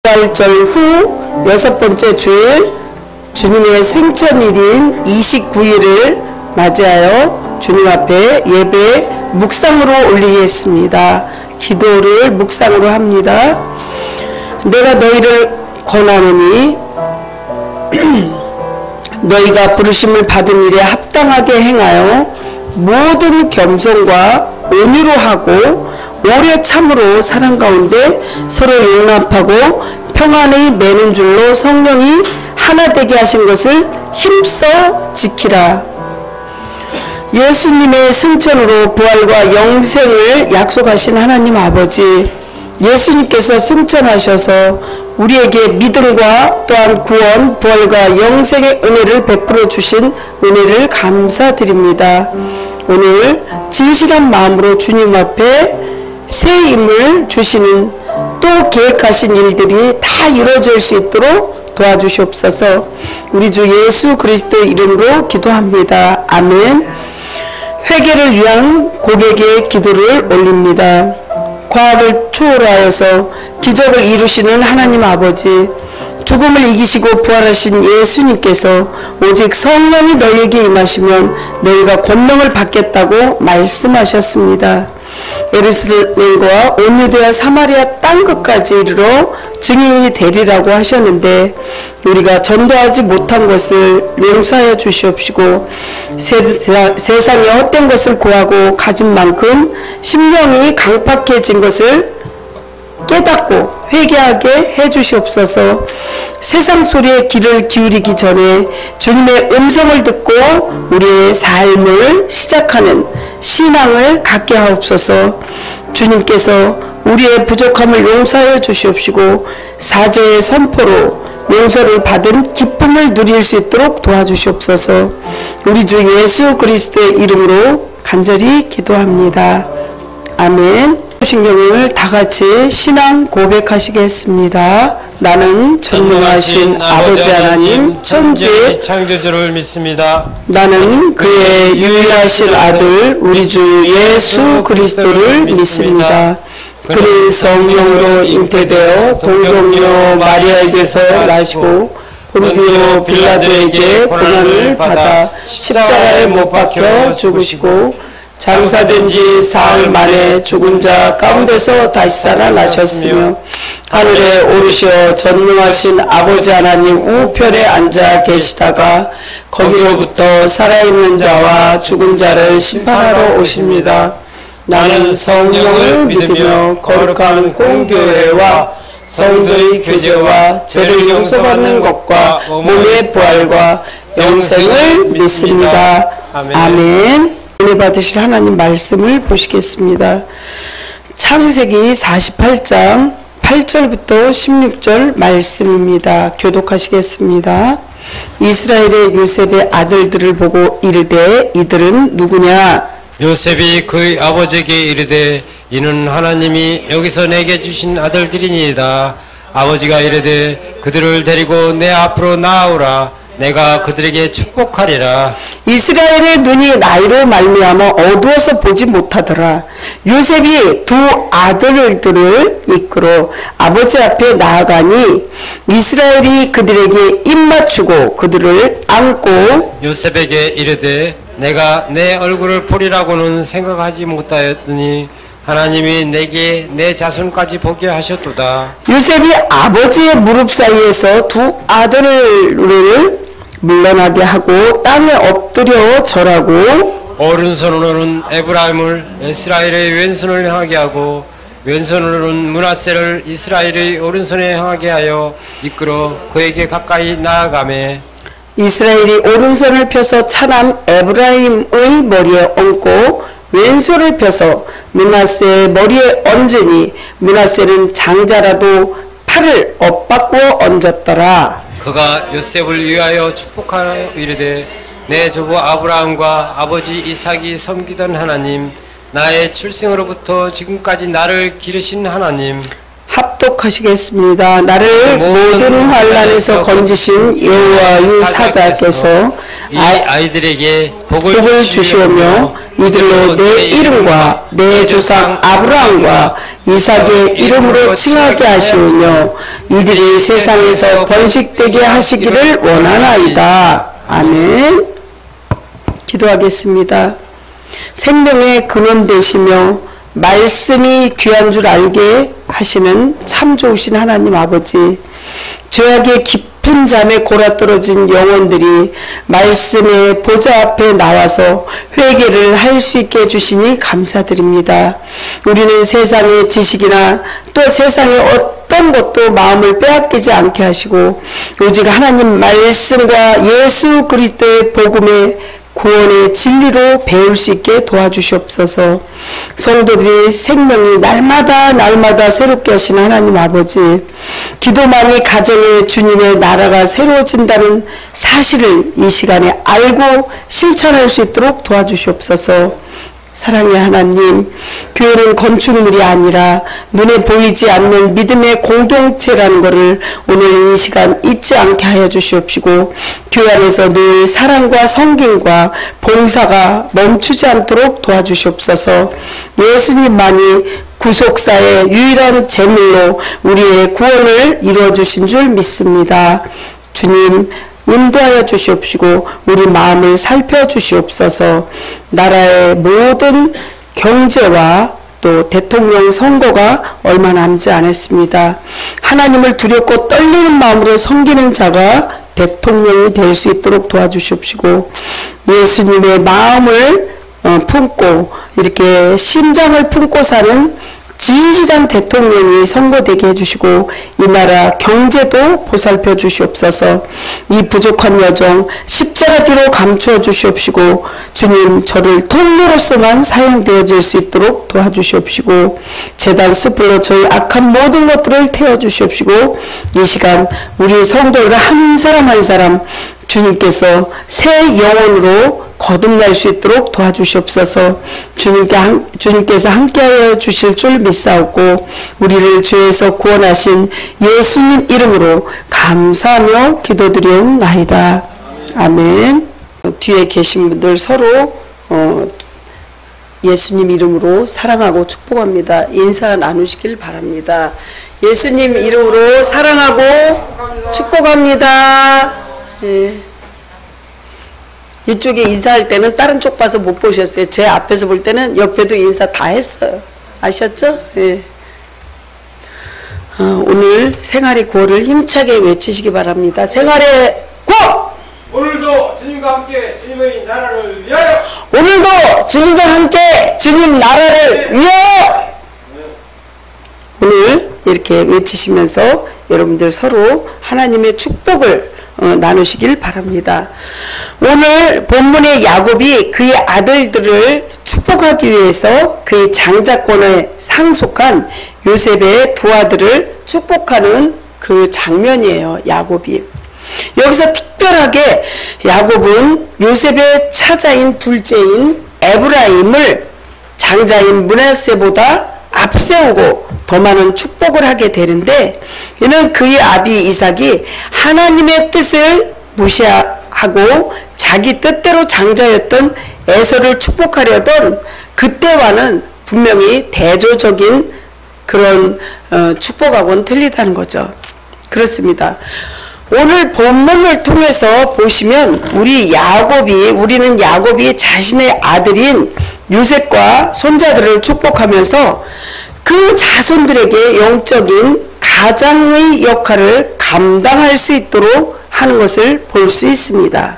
부활절 후 6번째 주일 주님의 승천일인 29일을 맞이하여 주님 앞에 예배 묵상으로 올리겠습니다. 기도를 묵상으로 합니다. 내가 너희를 권하노니 너희가 부르심을 받은 일에 합당하게 행하여 모든 겸손과 온유로 하고 오래 참으로 사랑 가운데 서로 용납하고 평안히 매는 줄로 성령이 하나 되게 하신 것을 힘써 지키라. 예수님의 승천으로 부활과 영생을 약속하신 하나님 아버지, 예수님께서 승천하셔서 우리에게 믿음과 또한 구원, 부활과 영생의 은혜를 베풀어 주신 은혜를 감사드립니다. 오늘 진실한 마음으로 주님 앞에 새 힘을 주시는 또 계획하신 일들이 다 이루어질 수 있도록 도와주시옵소서. 우리 주 예수 그리스도의 이름으로 기도합니다. 아멘. 회개를 위한 고백의 기도를 올립니다. 과학을 초월하여서 기적을 이루시는 하나님 아버지, 죽음을 이기시고 부활하신 예수님께서 오직 성령이 너희에게 임하시면 너희가 권능을 받겠다고 말씀하셨습니다. 예루살렘과 온 유대와 사마리아 땅끝까지 이르러 증인이 되리라고 하셨는데 우리가 전도하지 못한 것을 용서하여 주시옵시고 세상에 헛된 것을 구하고 가진 만큼 심령이 강팍해진 것을 깨닫고 회개하게 해주시옵소서. 세상 소리에 귀를 기울이기 전에 주님의 음성을 듣고 우리의 삶을 시작하는 신앙을 갖게 하옵소서. 주님께서 우리의 부족함을 용서하여 주시옵시고 사죄의 선포로 용서를 받은 기쁨을 누릴 수 있도록 도와주시옵소서. 우리 주 예수 그리스도의 이름으로 간절히 기도합니다. 아멘. 신경을 다 같이 신앙 고백하시겠습니다. 나는 전능하신 아버지 하나님 천지의 창조주를 믿습니다. 나는 그의 유일하신 아들 우리 주 예수 그리스도를 믿습니다. 그는 성령으로 잉태되어 동정녀 마리아에게서 나시고 본디오 빌라도에게 고난을 받아 십자가에 못 박혀 죽으시고 장사된 지 사흘 만에 죽은 자 가운데서 다시 살아나셨으며 하늘에 오르시어 전능하신 아버지 하나님 우편에 앉아 계시다가 거기로부터 살아있는 자와 죽은 자를 심판하러 오십니다. 나는 성령을 믿으며 거룩한 공교회와 성도의 교제와 죄를 용서받는 것과 몸의 부활과 영생을 믿습니다. 아멘. 은혜 받으실 하나님 말씀을 보시겠습니다. 창세기 48장 8절부터 16절 말씀입니다. 교독하시겠습니다. 이스라엘의 요셉의 아들들을 보고 이르되 이들은 누구냐? 요셉이 그의 아버지에게 이르되 이는 하나님이 여기서 내게 주신 아들들이니이다. 아버지가 이르되 그들을 데리고 내 앞으로 나아오라. 내가 그들에게 축복하리라. 이스라엘의 눈이 나이로 말미암아 어두워서 보지 못하더라. 요셉이 두 아들들을 이끌어 아버지 앞에 나아가니 이스라엘이 그들에게 입맞추고 그들을 안고 요셉에게 이르되 내가 내 얼굴을 보리라고는 생각하지 못하였더니 하나님이 내게 내 자손까지 보게 하셨도다. 요셉이 아버지의 무릎 사이에서 두 아들을 물러나게 하고 땅에 엎드려 절하고 오른손으로는 에브라임을 이스라엘의 왼손을 향하게 하고 왼손으로는 므낫세를 이스라엘의 오른손에 향하게 하여 이끌어 그에게 가까이 나아가매 이스라엘이 오른손을 펴서 차남 에브라임의 머리에 얹고 왼손을 펴서 므낫세의 머리에 얹으니 므낫세는 장자라도 팔을 엇바꾸어 얹었더라. 그가 요셉을 위하여 축복하여 이르되 내 조부 아브라함과 아버지 이삭이 섬기던 하나님, 나의 출생으로부터 지금까지 나를 기르신 하나님, 합독하시겠습니다. 나를 모든 환난에서 건지신 여호와의 사자께서 이 아이들에게 복을 주시오며 이들로 내 이름과 내 조상 아브라함과 이삭의 이름으로 칭하게 하시오며 이들이 세상에서 번식되게 하시기를 원하나이다. 아멘. 기도하겠습니다. 생명의 근원 되시며 말씀이 귀한 줄 알게 하시는 참 좋으신 하나님 아버지, 죄악의 깊은 잠에 골아떨어진 영혼들이 말씀의 보좌 앞에 나와서 회개를 할 수 있게 해주시니 감사드립니다. 우리는 세상의 지식이나 또 세상의 어떤 것도 마음을 빼앗기지 않게 하시고 오직 하나님 말씀과 예수 그리스도의 복음의 구원의 진리로 배울 수 있게 도와주시옵소서. 성도들이 생명이 날마다 새롭게 하시는 하나님 아버지, 기도만이 가정의 주님의 나라가 새로워진다는 사실을 이 시간에 알고 실천할 수 있도록 도와주시옵소서. 사랑의 하나님, 교회는 건축물이 아니라 눈에 보이지 않는 믿음의 공동체라는 것을 오늘 이 시간 잊지 않게 하여 주시옵시고, 교회 안에서 늘 사랑과 섬김과 봉사가 멈추지 않도록 도와주시옵소서. 예수님만이 구속사의 유일한 제물로 우리의 구원을 이루어 주신 줄 믿습니다. 주님, 인도하여 주시옵시고 우리 마음을 살펴주시옵소서. 나라의 모든 경제와 또 대통령 선거가 얼마 남지 않았습니다. 하나님을 두렵고 떨리는 마음으로 섬기는 자가 대통령이 될 수 있도록 도와주시옵시고, 예수님의 마음을 품고 이렇게 심장을 품고 사는 진실한 대통령이 선거되게 해주시고 이 나라 경제도 보살펴 주시옵소서. 이 부족한 여정 십자가 뒤로 감추어 주시옵시고 주님, 저를 통로로서만 사용되어질 수 있도록 도와주시옵시고 제단 숯불로 저희 악한 모든 것들을 태워 주시옵시고 이 시간 우리 성도들 한 사람 한 사람 주님께서 새 영혼으로 거듭날 수 있도록 도와주시옵소서. 주님께서 함께하여 주실 줄 믿사옵고 우리를 죄에서 구원하신 예수님 이름으로 감사하며 기도드리옵나이다. 아멘. 뒤에 계신 분들 서로 예수님 이름으로 사랑하고 축복합니다. 인사 나누시길 바랍니다. 예수님 이름으로 사랑하고 축복합니다. 예. 이쪽에 인사할 때는 다른 쪽 봐서 못 보셨어요. 제 앞에서 볼 때는 옆에도 인사 다 했어요. 아셨죠? 예. 오늘 생활의 구호를 힘차게 외치시기 바랍니다. 생활의 구호! 오늘도 주님과 함께 주님의 나라를 위하여! 오늘도 주님과 함께 주님 나라를 위하여! 오늘 이렇게 외치시면서 여러분들 서로 하나님의 축복을 나누시길 바랍니다. 오늘 본문의 야곱이 그의 아들들을 축복하기 위해서 그의 장자권에 상속한 요셉의 두 아들을 축복하는 그 장면이에요. 야곱이. 여기서 특별하게 야곱은 요셉의 차자인 둘째인 에브라임을 장자인 므낫세보다 앞세우고 더 많은 축복을 하게 되는데, 이는 그의 아비 이삭이 하나님의 뜻을 무시하고 자기 뜻대로 장자였던 에서를 축복하려던 그때와는 분명히 대조적인 그런 축복하고는 틀리다는 거죠. 그렇습니다. 오늘 본문을 통해서 보시면 우리는 야곱이 자신의 아들인 요셉과 손자들을 축복하면서 그 자손들에게 영적인 가장의 역할을 감당할 수 있도록 하는 것을 볼 수 있습니다.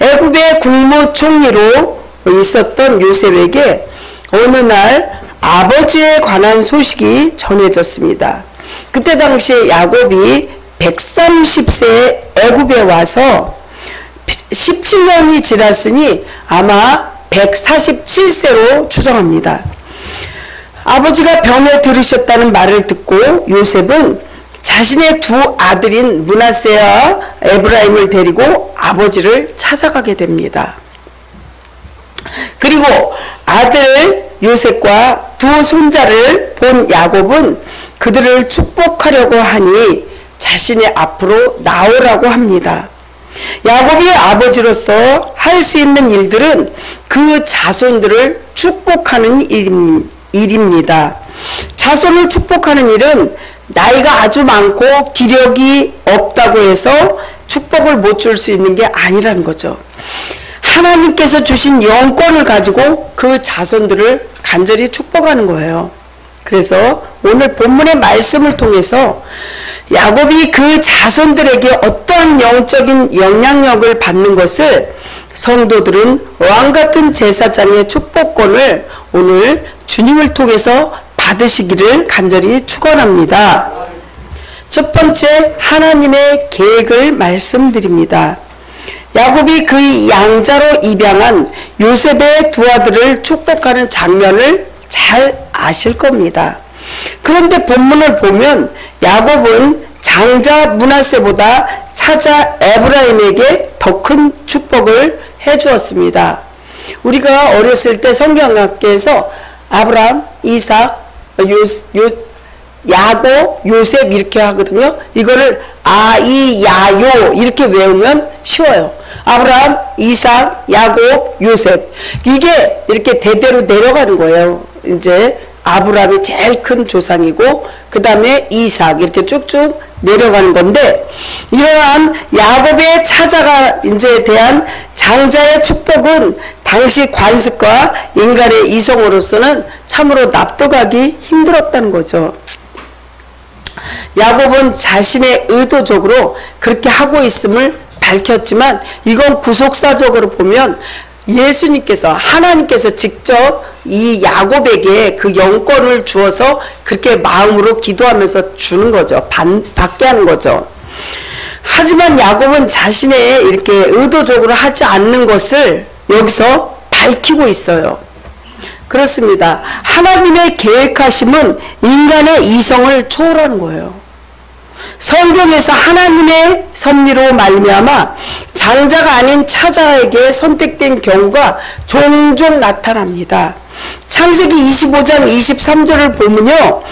애굽의 국무총리로 있었던 요셉에게 어느 날 아버지에 관한 소식이 전해졌습니다. 그때 당시에 야곱이 130세에 애굽에 와서 17년이 지났으니 아마 147세로 추정합니다. 아버지가 병에 들으셨다는 말을 듣고 요셉은 자신의 두 아들인 므낫세와 에브라임을 데리고 아버지를 찾아가게 됩니다. 그리고 아들 요셉과 두 손자를 본 야곱은 그들을 축복하려고 하니 자신의 앞으로 나오라고 합니다. 야곱이 아버지로서 할 수 있는 일들은 그 자손들을 축복하는 일입니다. 자손을 축복하는 일은 나이가 아주 많고 기력이 없다고 해서 축복을 못 줄 수 있는 게 아니라는 거죠. 하나님께서 주신 영권을 가지고 그 자손들을 간절히 축복하는 거예요. 그래서 오늘 본문의 말씀을 통해서 야곱이 그 자손들에게 어떠한 영적인 영향력을 받는 것을 성도들은 왕같은 제사장의 축복권을 오늘 주님을 통해서 받으시기를 간절히 축원합니다. 첫 번째, 하나님의 계획을 말씀드립니다. 야곱이 그의 양자로 입양한 요셉의 두 아들을 축복하는 장면을 잘 아실 겁니다. 그런데 본문을 보면 야곱은 장자 므낫세보다 차자 에브라임에게 더 큰 축복을 해 주었습니다. 우리가 어렸을 때 성경학교에서 아브라함, 이삭, 야곱, 요셉 이렇게 하거든요. 이거를 아이야요 이렇게 외우면 쉬워요. 아브라함, 이삭, 야곱, 요셉. 이게 이렇게 대대로 내려가는 거예요. 이제 아브라함이 제일 큰 조상이고 그 다음에 이삭 이렇게 쭉쭉 내려가는 건데, 이러한 야곱의 차자가 이제 대한 장자의 축복은 당시 관습과 인간의 이성으로서는 참으로 납득하기 힘들었다는 거죠. 야곱은 자신의 의도적으로 그렇게 하고 있음을 밝혔지만 이건 구속사적으로 보면 예수님께서, 하나님께서 직접 이 야곱에게 그 영권을 주어서 그렇게 마음으로 기도하면서 주는 거죠. 받게 하는 거죠. 하지만 야곱은 자신의 이렇게 의도적으로 하지 않는 것을 여기서 밝히고 있어요. 그렇습니다. 하나님의 계획하심은 인간의 이성을 초월하는 거예요. 성경에서 하나님의 섭리로 말미암아 장자가 아닌 차자에게 선택된 경우가 종종 나타납니다. 창세기 25장 23절을 보면요,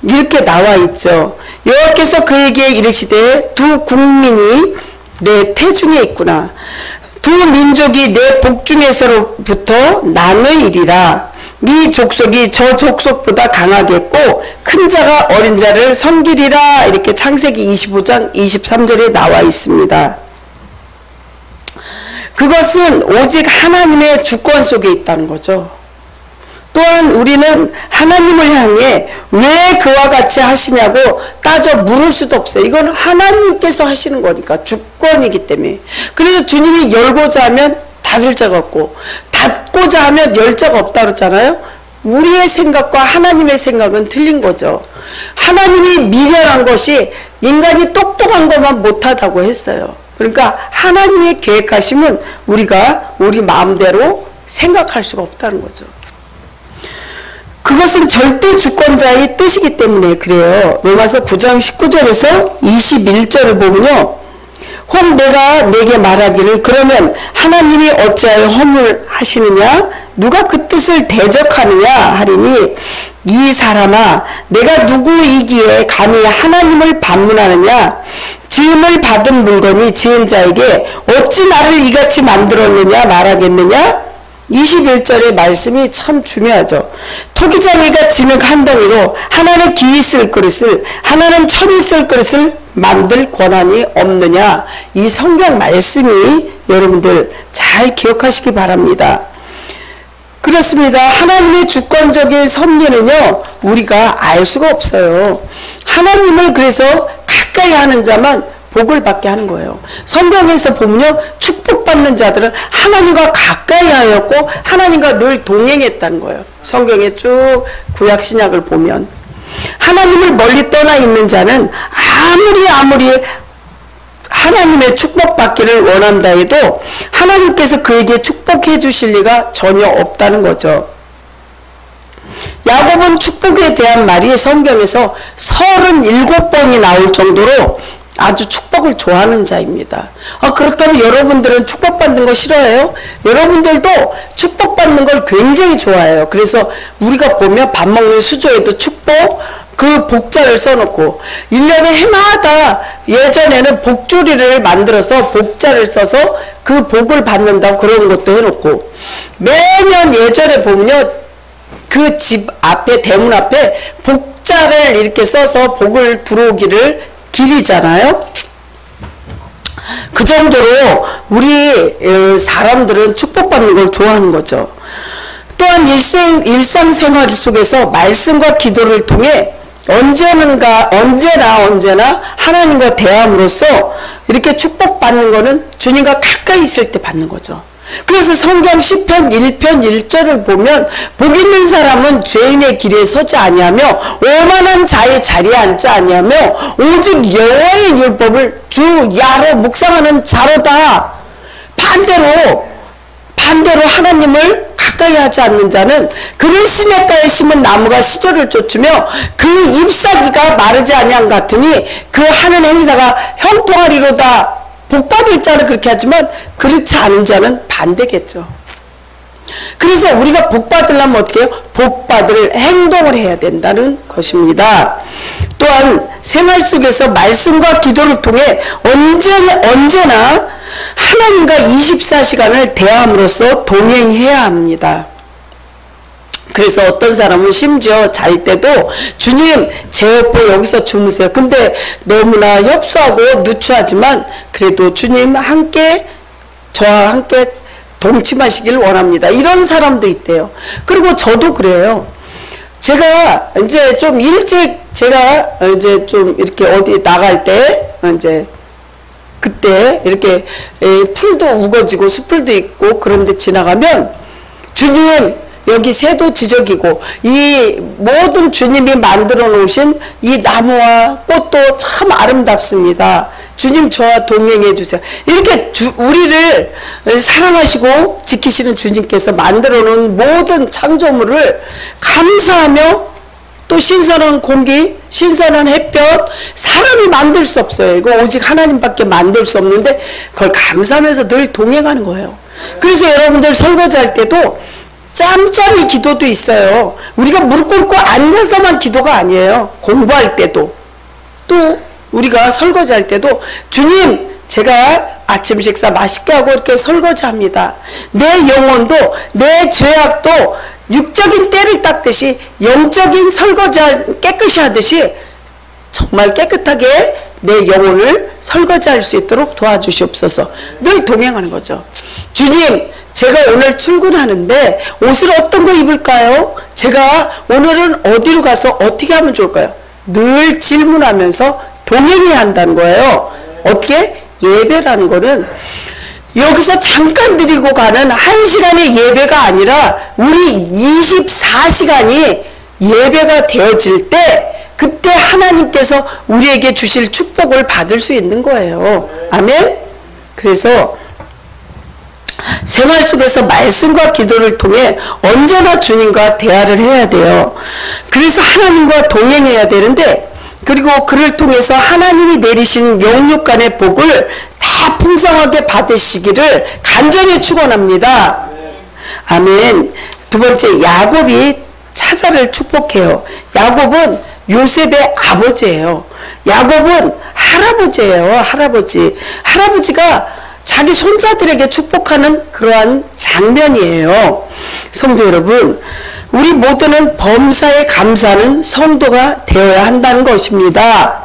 이렇게 나와 있죠. 여호와께서 그에게 이르시되 두 국민이 내 태중에 있구나. 두 민족이 내 복중에서로부터 나누이리라. 이 족속이 저 족속보다 강하겠고 큰 자가 어린 자를 섬기리라. 이렇게 창세기 25장 23절에 나와 있습니다. 그것은 오직 하나님의 주권 속에 있다는 거죠. 또한 우리는 하나님을 향해 왜 그와 같이 하시냐고 따져 물을 수도 없어요. 이건 하나님께서 하시는 거니까, 주권이기 때문에. 그래서 주님이 열고자 하면 닫을 자가 없고 닫고자 하면 열 자가 없다 그랬잖아요. 우리의 생각과 하나님의 생각은 틀린 거죠. 하나님이 미련한 것이 인간이 똑똑한 것만 못하다고 했어요. 그러니까 하나님의 계획하심은 우리가 우리 마음대로 생각할 수가 없다는 거죠. 그것은 절대 주권자의 뜻이기 때문에 그래요. 로마서 9장 19절에서 21절을 보면요, 혹 내가 내게 말하기를 그러면 하나님이 어찌하여 허물하시느냐, 누가 그 뜻을 대적하느냐 하리니, 이 사람아 내가 누구이기에 감히 하나님을 반문하느냐, 지음을 받은 물건이 지은 자에게 어찌 나를 이같이 만들었느냐 말하겠느냐. 21절의 말씀이 참 중요하죠. 토기장이가 진흙 한 덩이로 하나는 귀히 쓸 그릇을, 하나는 천이 쓸 그릇을 만들 권한이 없느냐. 이 성경 말씀이 여러분들 잘 기억하시기 바랍니다. 그렇습니다. 하나님의 주권적인 섭리는요, 우리가 알 수가 없어요. 하나님을 그래서 가까이 하는 자만 복을 받게 하는 거예요. 성경에서 보면요, 축복받는 자들은 하나님과 가까이 하였고 하나님과 늘 동행했다는 거예요. 성경에 쭉 구약 신약을 보면 하나님을 멀리 떠나 있는 자는 아무리 하나님의 축복받기를 원한다 해도 하나님께서 그에게 축복해 주실 리가 전혀 없다는 거죠. 야곱은 축복에 대한 말이 성경에서 37번이 나올 정도로 아주 축복을 좋아하는 자입니다. 그렇다면 여러분들은 축복받는 거 싫어해요? 여러분들도 축복받는 걸 굉장히 좋아해요. 그래서 우리가 보면 밥 먹는 수저에도 축복, 그 복자를 써놓고 1년에 해마다 예전에는 복조리를 만들어서 복자를 써서 그 복을 받는다고 그런 것도 해놓고 매년 예전에 보면요 그 집 앞에 대문 앞에 복자를 이렇게 써서 복을 들어오기를 기리잖아요. 그 정도로 우리 사람들은 축복받는 걸 좋아하는 거죠. 또한 일상생활 속에서 말씀과 기도를 통해 언제나 하나님과 대함으로써 이렇게 축복받는 거는 주님과 가까이 있을 때 받는 거죠. 그래서 성경 시편 1편 1절을 보면 복 있는 사람은 죄인의 길에 서지 아니하며 오만한 자의 자리에 앉지 아니하며 오직 여호와의 율법을 주 야로 묵상하는 자로다. 반대로 하나님을 가까이 하지 않는 자는 그를 시냇가에 심은 나무가 시절을 쫓으며 그 잎사귀가 마르지 아니한 같으니 그 하는 행사가 형통하리로다. 복받을 자는 그렇게 하지만 그렇지 않은 자는 반대겠죠. 그래서 우리가 복받으려면 어떻게 해요? 복받을 행동을 해야 된다는 것입니다. 또한 생활 속에서 말씀과 기도를 통해 언제나 하나님과 24시간을 대함으로써 동행해야 합니다. 그래서 어떤 사람은 심지어 잘 때도 주님 제 옆에 여기서 주무세요. 근데 너무나 협소하고 누추하지만 그래도 주님 저와 함께 동침하시길 원합니다. 이런 사람도 있대요. 그리고 저도 그래요. 제가 이제 좀 일찍 좀 이렇게 어디 나갈 때 그때 이렇게 풀도 우거지고 숲풀도 있고 그런데 지나가면 주님 여기 새도 지저귀고 이 모든 주님이 만들어 놓으신 이 나무와 꽃도 참 아름답습니다. 주님 저와 동행해 주세요. 이렇게 우리를 사랑하시고 지키시는 주님께서 만들어 놓은 모든 창조물을 감사하며 또 신선한 공기, 신선한 햇볕, 사람이 만들 수 없어요. 이거 오직 하나님밖에 만들 수 없는데 그걸 감사하면서 늘 동행하는 거예요. 그래서 여러분들 설거지할 때도 짬짬이 기도도 있어요. 우리가 무릎 꿇고 앉아서만 기도가 아니에요. 공부할 때도 또 우리가 설거지할 때도 주님 제가 아침 식사 맛있게 하고 이렇게 설거지합니다. 내 영혼도 내 죄악도 육적인 때를 닦듯이 영적인 설거지 깨끗이 하듯이 정말 깨끗하게 내 영혼을 설거지할 수 있도록 도와주시옵소서. 늘 동행하는 거죠. 주님 제가 오늘 출근하는데 옷을 어떤 거 입을까요? 제가 오늘은 어디로 가서 어떻게 하면 좋을까요? 늘 질문하면서 동행해야 한다는 거예요. 어떻게? 예배라는 거는 여기서 잠깐 드리고 가는 1시간의 예배가 아니라 우리 24시간이 예배가 되어질 때 그때 하나님께서 우리에게 주실 축복을 받을 수 있는 거예요. 아멘? 그래서 생활 속에서 말씀과 기도를 통해 언제나 주님과 대화를 해야 돼요. 그래서 하나님과 동행해야 되는데 그리고 그를 통해서 하나님이 내리신 영육간의 복을 다 풍성하게 받으시기를 간절히 축원합니다. 아멘. 두 번째 야곱이 차자를 축복해요. 야곱은 요셉의 아버지예요. 야곱은 할아버지예요. 할아버지가 자기 손자들에게 축복하는 그러한 장면이에요. 성도 여러분, 우리 모두는 범사에 감사하는 성도가 되어야 한다는 것입니다.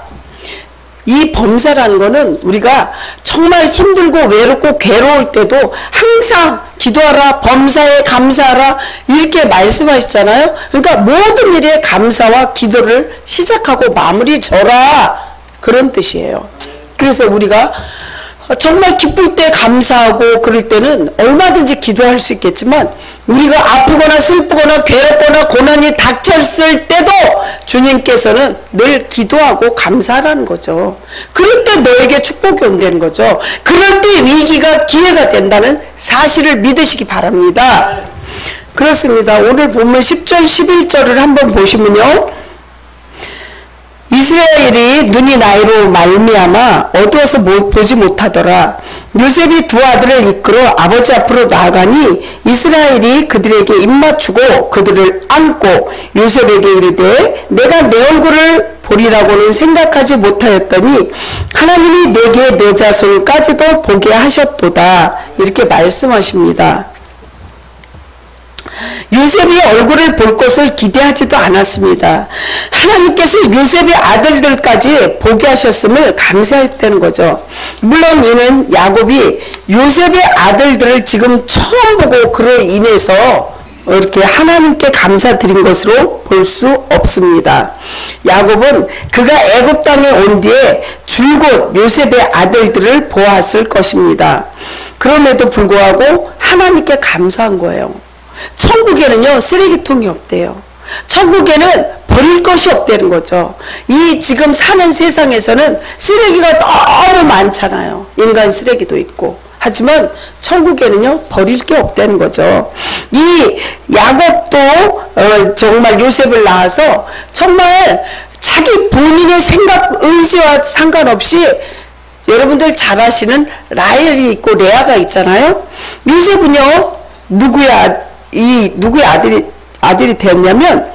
이 범사라는 거는 우리가 정말 힘들고 외롭고 괴로울 때도 항상 기도하라, 범사에 감사하라 이렇게 말씀하셨잖아요. 그러니까 모든 일에 감사와 기도를 시작하고 마무리 져라 그런 뜻이에요. 그래서 우리가 정말 기쁠 때 감사하고 그럴 때는 얼마든지 기도할 수 있겠지만 우리가 아프거나 슬프거나 괴롭거나 고난이 닥쳤을 때도 주님께서는 늘 기도하고 감사하라는 거죠. 그럴 때 너에게 축복이 온다는 거죠. 그럴 때 위기가 기회가 된다는 사실을 믿으시기 바랍니다. 그렇습니다. 오늘 보면 10절 11절을 한번 보시면요. 이스라엘이 눈이 나이로 말미암아 어두워서 보지 못하더라. 요셉이 두 아들을 이끌어 아버지 앞으로 나아가니 이스라엘이 그들에게 입맞추고 그들을 안고 요셉에게 이르되 내가 내 얼굴을 보리라고는 생각하지 못하였더니 하나님이 내게 내 자손까지도 보게 하셨도다. 이렇게 말씀하십니다. 요셉이 얼굴을 볼 것을 기대하지도 않았습니다. 하나님께서 요셉의 아들들까지 보게 하셨음을 감사했다는 거죠. 물론 이는 야곱이 요셉의 아들들을 지금 처음 보고 그로 인해서 이렇게 하나님께 감사드린 것으로 볼 수 없습니다. 야곱은 그가 애굽 땅에 온 뒤에 줄곧 요셉의 아들들을 보았을 것입니다. 그럼에도 불구하고 하나님께 감사한 거예요. 천국에는요, 쓰레기통이 없대요. 천국에는 버릴 것이 없다는 거죠. 이 지금 사는 세상에서는 쓰레기가 너무 많잖아요. 인간 쓰레기도 있고. 하지만 천국에는요, 버릴 게 없다는 거죠. 이 야곱도 정말 요셉을 낳아서 정말 자기 본인의 생각, 의지와 상관없이 여러분들 잘 아시는 라헬이 있고 레아가 있잖아요. 요셉은요, 누구의 아들이 되었냐면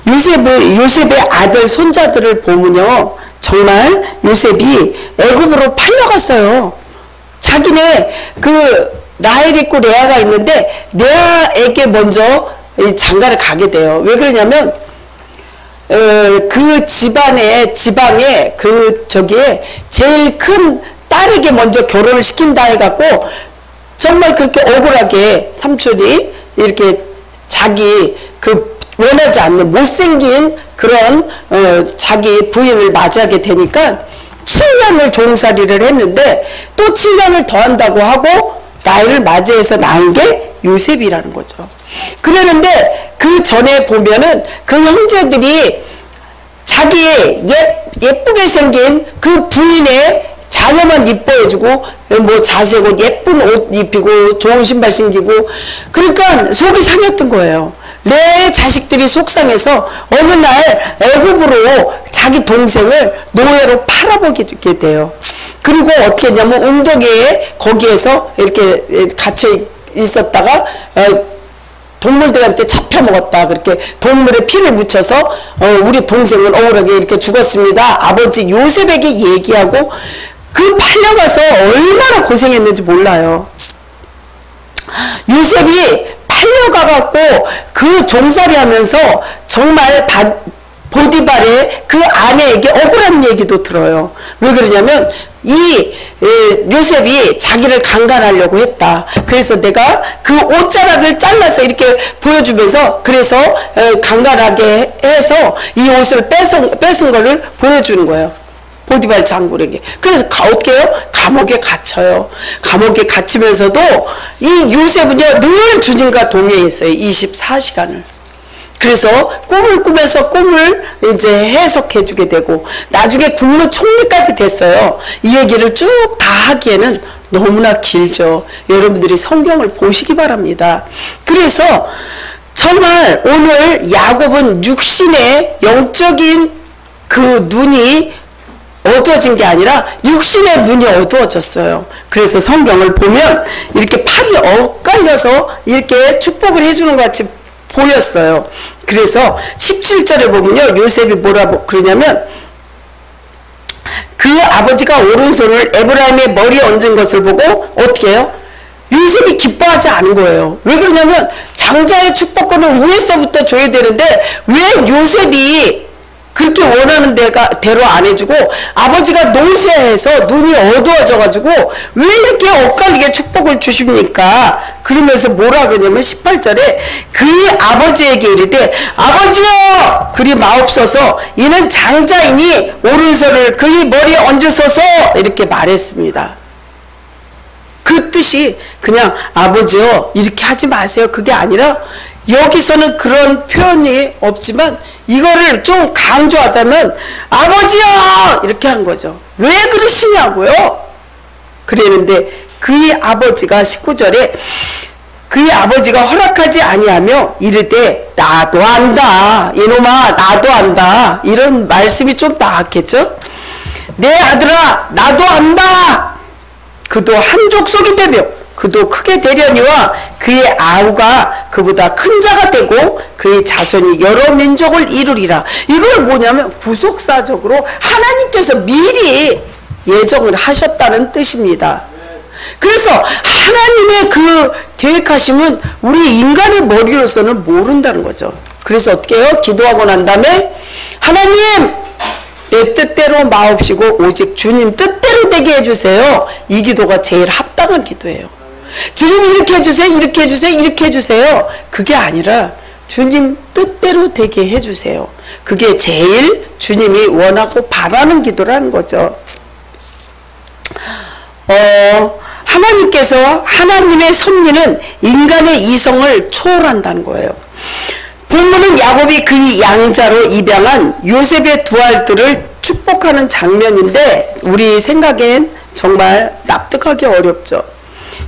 요셉의 아들 손자들을 보면요, 정말 요셉이 애굽으로 팔려갔어요. 자기네 그 라헬이 있고 레아가 있는데 레아에게 먼저 장가를 가게 돼요. 왜 그러냐면 그 지방에 저기에 제일 큰 딸에게 먼저 결혼을 시킨다 해갖고 정말 그렇게 억울하게 삼촌이 이렇게 자기 그 원하지 않는 못생긴 그런 자기 부인을 맞이하게 되니까 7년을 종살이를 했는데 또 7년을 더 한다고 하고 라헬을 맞이해서 낳은 게 요셉이라는 거죠. 그러는데 그 전에 보면은 그 형제들이 자기 예쁘게 생긴 그 부인의 자녀만 이뻐해주고 뭐 자색 옷 예쁜 옷 입히고 좋은 신발 신기고 그러니까 속이 상했던 거예요. 내 자식들이 속상해서 어느 날 애굽으로 자기 동생을 노예로 팔아보게 돼요. 그리고 어떻게 했냐면 웅덕에 거기에서 이렇게 갇혀 있었다가 동물들한테 잡혀먹었다. 그렇게 동물의 피를 묻혀서 우리 동생은 억울하게 이렇게 죽었습니다. 아버지 요셉에게 얘기하고 그 팔려가서 얼마나 고생했는지 몰라요. 요셉이 팔려가갖고 그 종살이 하면서 정말 보디발의 그 아내에게 억울한 얘기도 들어요. 왜 그러냐면 이 요셉이 자기를 강간하려고 했다. 그래서 내가 그 옷자락을 잘라서 이렇게 보여주면서 그래서 강간하게 해서 이 옷을 뺏은 거를 보여주는 거예요. 보디발 장군에게. 그래서 어떻게 해요? 감옥에 갇혀요. 감옥에 갇히면서도 이 요셉은요 늘 주님과 동행했어요. 24시간을. 그래서 꿈을 꾸면서 꿈을 이제 해석해 주게 되고 나중에 국무총리까지 됐어요. 이 얘기를 쭉 다 하기에는 너무나 길죠. 여러분들이 성경을 보시기 바랍니다. 그래서 정말 오늘 야곱은 육신의 영적인 그 눈이 어두워진 게 아니라 육신의 눈이 어두워졌어요. 그래서 성경을 보면 이렇게 팔이 엇갈려서 이렇게 축복을 해주는 것 같이 보였어요. 그래서 17절에 보면요. 요셉이 뭐라고 그러냐면 그 아버지가 오른손을 에브라임의 머리에 얹은 것을 보고 어떻게 해요? 요셉이 기뻐하지 않은 거예요. 왜 그러냐면 장자의 축복권은 위에서부터 줘야 되는데 왜 요셉이 그렇게 원하는 대로 안 해주고 아버지가 노쇠해서 눈이 어두워져가지고 왜 이렇게 엇갈리게 축복을 주십니까? 그러면서 뭐라 그러냐면 18절에 그의 아버지에게 이르되 아버지여 그리 마옵소서 이는 장자이니 오른손을 그의 머리에 얹으소서 이렇게 말했습니다. 그 뜻이 그냥 아버지여 이렇게 하지 마세요 그게 아니라 여기서는 그런 표현이 없지만 이거를 좀 강조하자면 아버지요 이렇게 한 거죠. 왜 그러시냐고요? 그랬는데 그의 아버지가 19절에 그의 아버지가 허락하지 아니하며 이르되 나도 안다. 이놈아 나도 안다. 이런 말씀이 좀 나았겠죠. 내 아들아 나도 안다. 그도 한 족속이 되며 그도 크게 되려니와 그의 아우가 그보다 큰 자가 되고 그의 자손이 여러 민족을 이루리라. 이걸 뭐냐면 구속사적으로 하나님께서 미리 예정을 하셨다는 뜻입니다. 그래서 하나님의 그 계획하심은 우리 인간의 머리로서는 모른다는 거죠. 그래서 어떻게 해요? 기도하고 난 다음에 하나님 내 뜻대로 마옵시고 오직 주님 뜻대로 되게 해주세요. 이 기도가 제일 합당한 기도예요. 주님 이렇게 해주세요. 이렇게 해주세요. 이렇게 해주세요. 그게 아니라 주님 뜻대로 되게 해주세요. 그게 제일 주님이 원하고 바라는 기도라는 거죠. 하나님께서 하나님의 섭리는 인간의 이성을 초월한다는 거예요. 본문은 야곱이 그의 양자로 입양한 요셉의 두 아들을 축복하는 장면인데 우리 생각엔 정말 납득하기 어렵죠.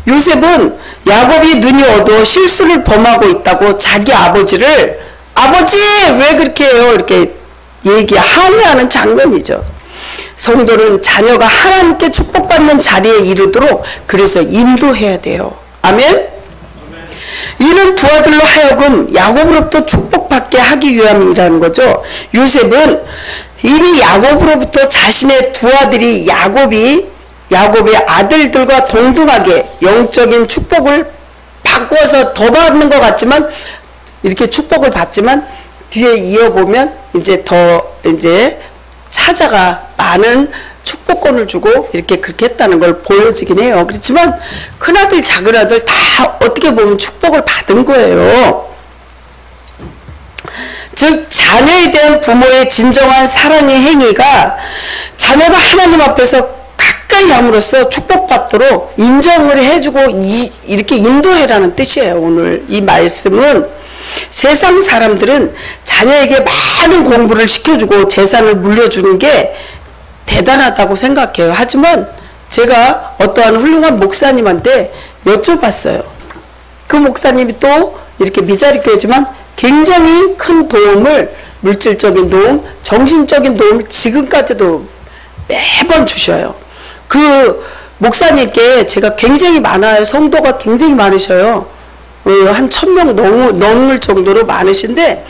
요셉은 야곱이 눈이 어두워 실수를 범하고 있다고 자기 아버지를 아버지 왜 그렇게 해요? 이렇게 항의하는 장면이죠. 성도는 자녀가 하나님께 축복받는 자리에 이르도록 그래서 인도해야 돼요. 아멘? 이는 두 아들로 하여금 야곱으로부터 축복받게 하기 위함이라는 거죠. 요셉은 이미 야곱으로부터 자신의 두 아들이 야곱의 아들들과 동등하게 영적인 축복을 바꿔서 더 받는 것 같지만 이렇게 축복을 받지만 뒤에 이어보면 이제 찾아가 많은 축복권을 주고 이렇게 그렇게 했다는 걸 보여지긴 해요. 그렇지만 큰아들 작은아들 다 어떻게 보면 축복을 받은 거예요. 즉 자녀에 대한 부모의 진정한 사랑의 행위가 자녀가 하나님 앞에서 가까이 함으로써 축복받도록 인정을 해주고 이렇게 인도해라는 뜻이에요. 오늘 이 말씀은 세상 사람들은 자녀에게 많은 공부를 시켜주고 재산을 물려주는 게 대단하다고 생각해요. 하지만 제가 어떠한 훌륭한 목사님한테 여쭤봤어요. 그 목사님이 또 이렇게 미자립교회지만 굉장히 큰 도움을, 물질적인 도움, 정신적인 도움을 지금까지도 매번 주셔요. 그 목사님께 제가 굉장히 많아요. 성도가 굉장히 많으셔요. 한 1000명 넘을 정도로 많으신데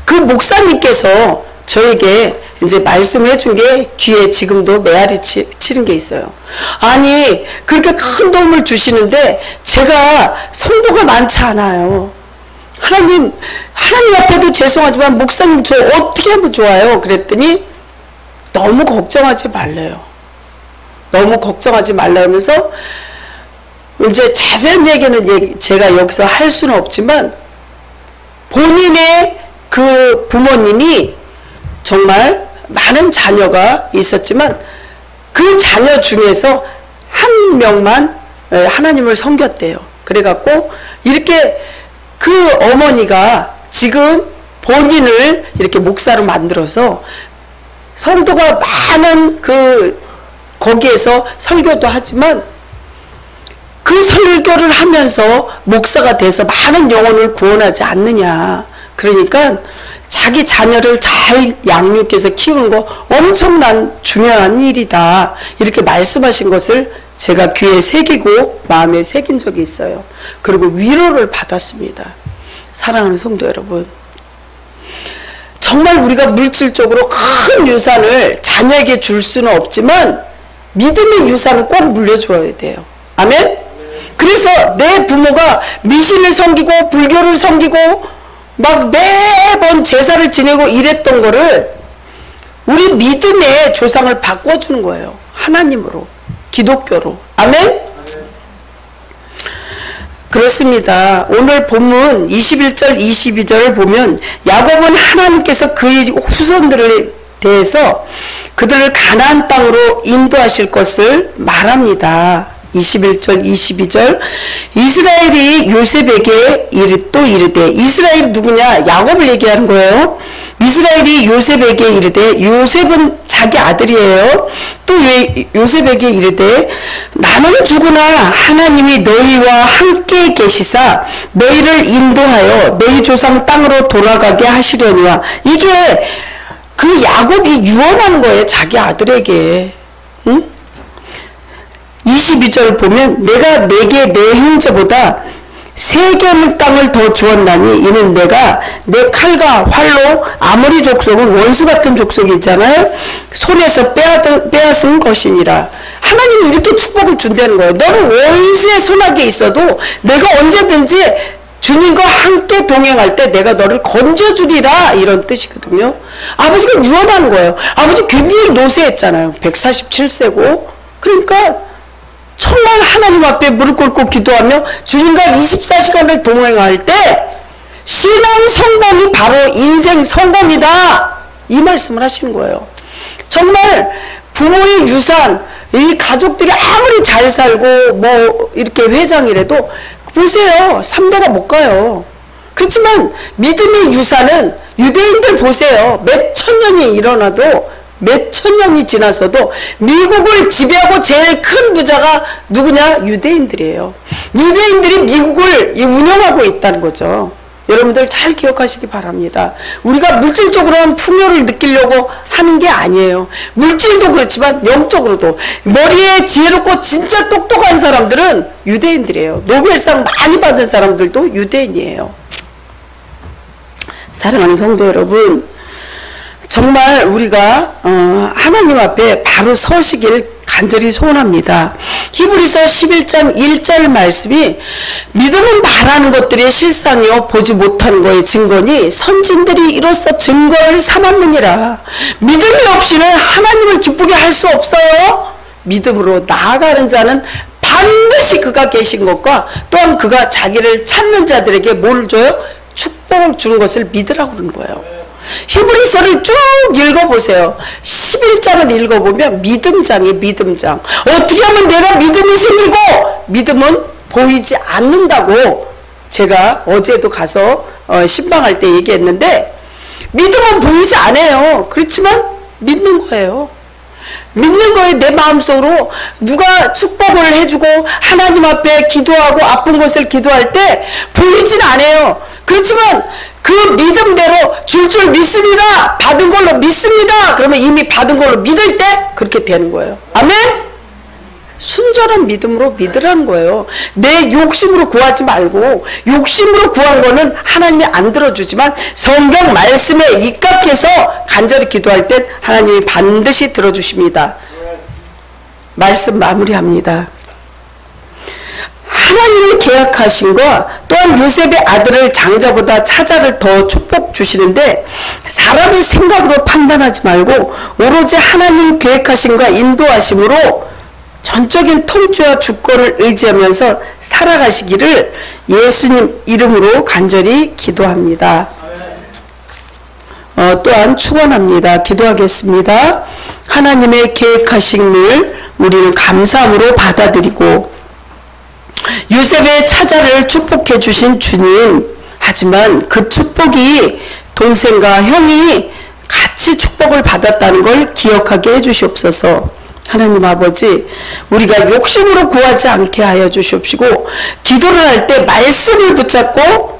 그 목사님께서 저에게 이제 말씀해 준 게 귀에 지금도 메아리 치는 게 있어요. 아니 그렇게 큰 도움을 주시는데 제가 성도가 많지 않아요. 하나님 앞에도 죄송하지만 목사님 저 어떻게 하면 좋아요? 그랬더니 너무 걱정하지 말래요. 너무 걱정하지 말라면서 이제 자세한 얘기는 제가 여기서 할 수는 없지만 본인의 그 부모님이 정말 많은 자녀가 있었지만 그 자녀 중에서 한 명만 하나님을 섬겼대요. 그래갖고 이렇게 그 어머니가 지금 본인을 이렇게 목사로 만들어서 성도가 많은 거기에서 설교도 하지만 그 설교를 하면서 목사가 돼서 많은 영혼을 구원하지 않느냐. 그러니까 자기 자녀를 잘 양육해서 키우는 거 엄청난 중요한 일이다. 이렇게 말씀하신 것을 제가 귀에 새기고 마음에 새긴 적이 있어요. 그리고 위로를 받았습니다. 사랑하는 성도 여러분, 정말 우리가 물질적으로 큰 유산을 자녀에게 줄 수는 없지만 믿음의 유산은 꼭 물려줘야 돼요. 아멘? 그래서 내 부모가 미신을 섬기고 불교를 섬기고 막 매번 제사를 지내고 이랬던 거를 우리 믿음의 조상을 바꿔주는 거예요. 하나님으로, 기독교로. 아멘? 그렇습니다. 오늘 본문 21절 22절을 보면 야곱은 하나님께서 그의 후손들에 대해서 그들을 가나안 땅으로 인도하실 것을 말합니다. 21절 22절 이스라엘이 요셉에게 또 이르되, 이스라엘이 누구냐? 야곱을 얘기하는 거예요. 이스라엘이 요셉에게 이르되, 요셉은 자기 아들이에요. 또 요셉에게 이르되, 나는 죽으나 하나님이 너희와 함께 계시사 너희를 인도하여 너희 조상 땅으로 돌아가게 하시려니와. 이게 그 야곱이 유언하는 거예요, 자기 아들에게. 응? 22절 보면, 내가 내게 내 형제보다 세겜 땅을 더 주었나니 이는 내가 내 칼과 활로 아모리 족속은 원수 같은 족속이 있잖아요. 손에서 빼앗은 것이니라. 하나님이 이렇게 축복을 준다는 거예요. 너는 원수의 손아귀에 있어도 내가 언제든지 주님과 함께 동행할 때 내가 너를 건져주리라, 이런 뜻이거든요. 아버지가 유언하는 거예요. 아버지 굉장히 노쇠했잖아요. 147세고. 그러니까 정말 하나님 앞에 무릎 꿇고 기도하며 주님과 24시간을 동행할 때 신앙 성공이 바로 인생 성공이다, 이 말씀을 하시는 거예요. 정말 부모의 유산, 이 가족들이 아무리 잘 살고 뭐 이렇게 회장이라도 보세요, 3대가 못 가요. 그렇지만 믿음의 유산은, 유대인들 보세요, 몇 천 년이 일어나도, 몇 천 년이 지나서도 미국을 지배하고 제일 큰 부자가 누구냐? 유대인들이에요. 유대인들이 미국을 운영하고 있다는 거죠. 여러분들 잘 기억하시기 바랍니다. 우리가 물질적으로는 풍요를 느끼려고 하는 게 아니에요. 물질도 그렇지만 영적으로도. 머리에 지혜롭고 진짜 똑똑한 사람들은 유대인들이에요. 노벨상 많이 받은 사람들도 유대인이에요. 사랑하는 성도 여러분, 정말 우리가 하나님 앞에 바로 서시길 간절히 소원합니다. 히브리서 11장 1절 말씀이, 믿음은 말하는 것들의 실상이요 보지 못하는 것의 증거니 선진들이 이로써 증거를 삼았느니라. 믿음이 없이는 하나님을 기쁘게 할 수 없어요. 믿음으로 나아가는 자는 반드시 그가 계신 것과 또한 그가 자기를 찾는 자들에게 뭘 줘요? 축복을 주는 것을 믿으라고 그러는 거예요. 히브리서를 쭉 읽어보세요. 11장을 읽어보면 믿음장이에요. 믿음장. 어떻게 하면 내가 믿음이 생기고, 믿음은 보이지 않는다고 제가 어제도 가서 신방할 때 얘기했는데, 믿음은 보이지 않아요. 그렇지만 믿는 거예요. 믿는 거에 내 마음속으로 누가 축복을 해주고 하나님 앞에 기도하고 아픈 것을 기도할 때 보이진 않아요. 그렇지만 그 믿음대로 줄 믿습니다. 받은 걸로 믿습니다. 그러면 이미 받은 걸로 믿을 때 그렇게 되는 거예요. 아멘? 순전한 믿음으로 믿으라는 거예요. 내 욕심으로 구하지 말고, 욕심으로 구한 거는 하나님이 안 들어주지만 성경 말씀에 입각해서 간절히 기도할 때 하나님이 반드시 들어주십니다. 말씀 마무리합니다. 하나님이 계약하신 것, 또한 요셉의 아들을 장자보다 차자를 더 축복 주시는데, 사람의 생각으로 판단하지 말고 오로지 하나님 계획하신과 인도하심으로 전적인 통치와 주권을 의지하면서 살아가시기를 예수님 이름으로 간절히 기도합니다. 또한 축원합니다. 기도하겠습니다. 하나님의 계획하신 일 우리는 감사함으로 받아들이고, 요셉의 차자를 축복해 주신 주님, 하지만 그 축복이 동생과 형이 같이 축복을 받았다는 걸 기억하게 해 주시옵소서. 하나님 아버지, 우리가 욕심으로 구하지 않게 하여 주시옵시고, 기도를 할 때 말씀을 붙잡고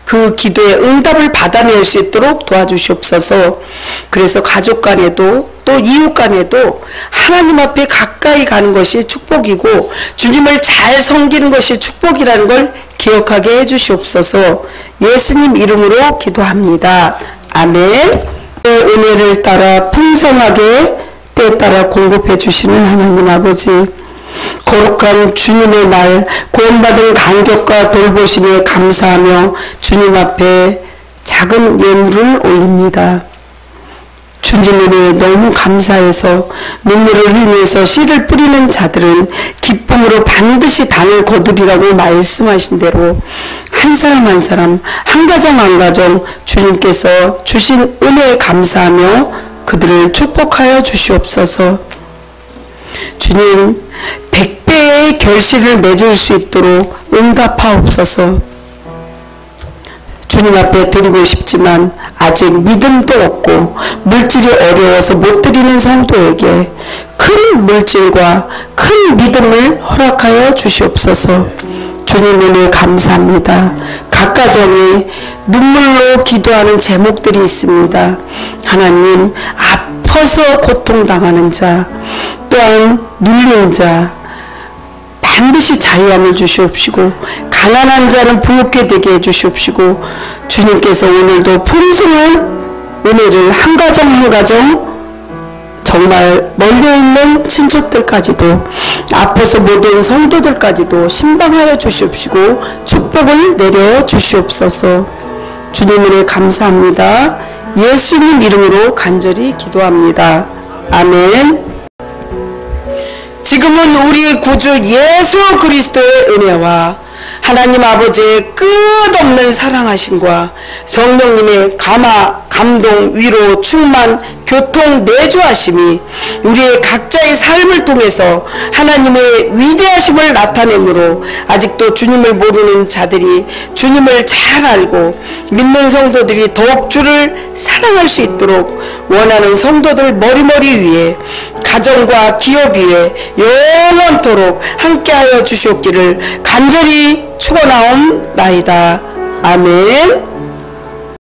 그 기도의 응답을 받아낼 수 있도록 도와주시옵소서. 그래서 가족 간에도 또 이웃 간에도 하나님 앞에 가까이 가는 것이 축복이고 주님을 잘 섬기는 것이 축복이라는 걸 기억하게 해주시옵소서. 예수님 이름으로 기도합니다. 아멘. 은혜를 따라 풍성하게 때에 따라 공급해 주시는 하나님 아버지, 거룩한 주님의 날 구원받은 간격과 돌보심에 감사하며 주님 앞에 작은 예물을 올립니다. 주님을 너무 감사해서 눈물을 흘리면서 씨를 뿌리는 자들은 기쁨으로 반드시 단을 거두리라고 말씀하신 대로 한 사람 한 사람, 한 가정 한 가정 주님께서 주신 은혜에 감사하며 그들을 축복하여 주시옵소서. 주님, 100배의 결실을 맺을 수 있도록 응답하옵소서. 주님 앞에 드리고 싶지만 아직 믿음도 없고 물질이 어려워서 못 드리는 성도에게 큰 물질과 큰 믿음을 허락하여 주시옵소서. 주님 은혜 감사합니다. 각 가정에 눈물로 기도하는 제목들이 있습니다. 하나님, 아파서 고통당하는 자, 또한 눌린 자 반드시 자유함을 주시옵시고 가난한 자는 부욕게 되게 해주시옵시고 주님께서 오늘도 풍성한 은혜를 한 가정 한 가정 정말 멀리있는 친척들까지도 앞에서 모든 성도들까지도 신방하여 주시옵시고 축복을 내려 주시옵소서. 주님 은혜 감사합니다. 예수님 이름으로 간절히 기도합니다. 아멘. 지금은 우리 구주 예수 그리스도의 은혜와 하나님 아버지의 끝없는 사랑하심과 성령님의 감동, 위로, 충만, 교통, 내주하심이 우리의 각자의 삶을 통해서 하나님의 위대하심을 나타내므로 아직도 주님을 모르는 자들이 주님을 잘 알고 믿는 성도들이 더욱 주를 사랑할 수 있도록 원하는 성도들 머리머리 위에 가정과 기업 위에 영원토록 함께하여 주시옵기를 간절히 축원하옵나이다. 아멘.